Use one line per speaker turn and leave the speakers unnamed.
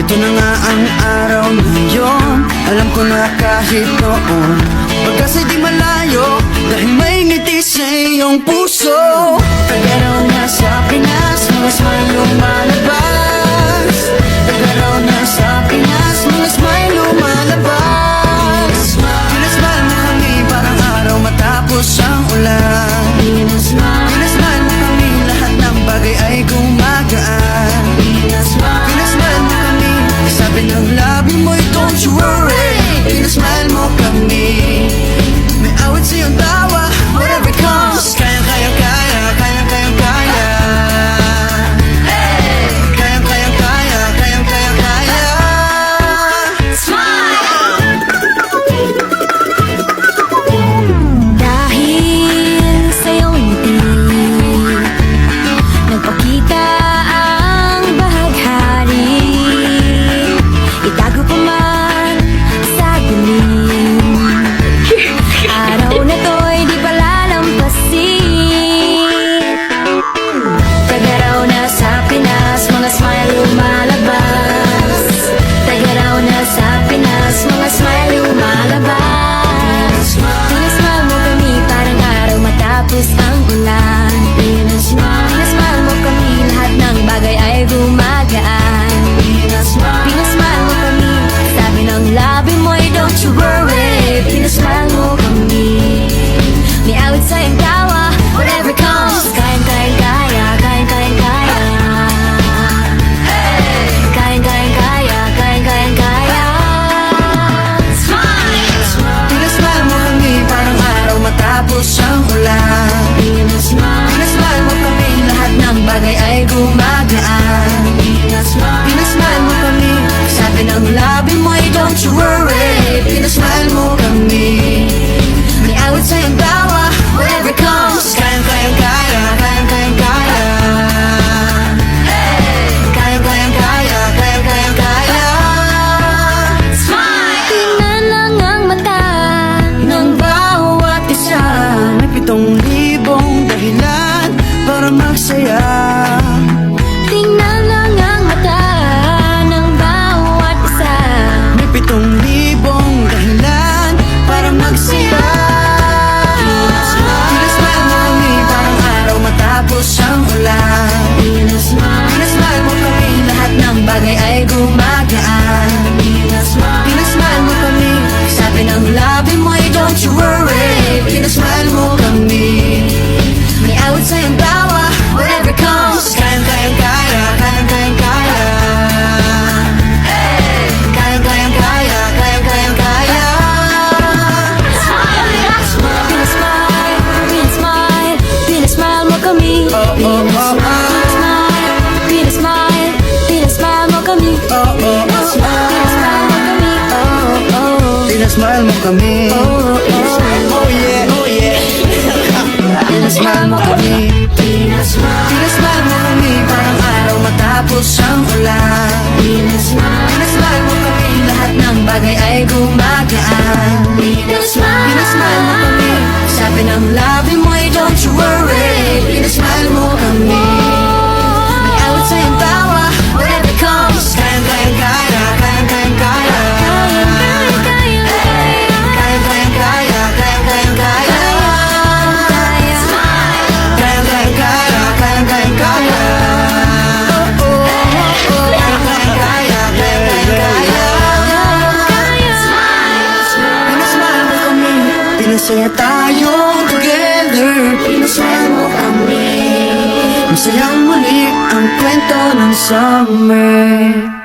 Ito na nga ang araw ngayon. Alam ko na kahit noon pagkasa'y di malayo, dahil may ngiti sa iyong puso. Tagaraw na sa Pinas, mga smile lumalabas. Tagaraw na sa Pinas, mga smile lumalabas. Pinasmile mo kami parang araw matapos ang ulan. Pinasmile mo kami, lahat ng bagay ay gumagaan. Pinasmile mo kami, sabi ng labi mo'y don't you worry. Pinasmile mo kami, may awit sa iyong tawa, whatever comes. Kaya, kaya, kaya, kaya, kaya, kaya. Kaya, kaya, kaya, kaya, kaya, kaya.
Smile! Dahil sa iyong ngiti, nagpakita ang bahaghari. Itago pa man sa dilim, araw na to'y di palalampasin. Tagaraw na sa Pinas, mga smile lumalabas. Tagaraw na sa Pinas, mga smile lumalabas. Pinasmile mo kami parang araw matapos ang ulan. Pinasmile mo kami, lahat ng bagay ay gumagaan. Pinasmile mo kami, sabi ng labi mo'y don't you worry. Pinasmile mo kami, may awit sa iyong tawa, whatever comes. Kayang kaya, kayang kaya, kaya. Kayang kaya, kayang kaya. Smile!
Pinasmile mo kami parang araw matapos ang ulan. Pinasmile mo kami, lahat ng bagay ay gumagaan. Pinasmile mo kami, sabi ng labi mo'y don't you worry. Pinasmile mo kami, may awit sa iyong tawa, whatever comes. Kayang kaya, kaya, kayang kaya, kaya. Kayang kaya, kaya, kayang kaya, kaya.
Smile! Tingnan lang ang mata ng bawat isa.
May 7,000 dahilan para magsaya.
Tingnan lang ang mata ng bawat isa.
May 7,000 dahilan para magsaya. Pinasmile mo kami parang araw matapos ang ulan. Pinasmile mo kami, lahat ng bagay ay gumagaan. Pinasmile mo kami, sabi ng labi mo'y don't you worry. Pinasmile mo kami, may awit sa iyong tawa, whatever comes. Kayang kaya, kaya, kayang kaya, kaya. Kayang kaya, kaya, kayang kaya, kaya.
Pinasmile, pinasmile, pinasmile mo kami. Pinasmile, pinasmile mo kami.
Pinasmile mo kami. Oh yeah, oh yeah. Pinasmile mo kami. Pinasmile mo kami parang araw matapos ang ulan. Pinasmile mo kami, lahat ng bagay ay gumagaan. Pinasmile mo kami, sabi ng labi mo'y don't you worry. Pinasmile mo kami, may awit sa iyong tawa, whatever comes. Kayang kaya, kaya, kayang kaya, kaya. Kayang kaya, kaya, kayang kaya, kaya. Kayang kaya, kaya, kayang kaya, kaya. Kayang kaya, kaya, kayang kaya, kaya. Pinasmile mo kami, pinasaya tayo together. Pinasmile mo kami, masayang muli ang kwento ng summer.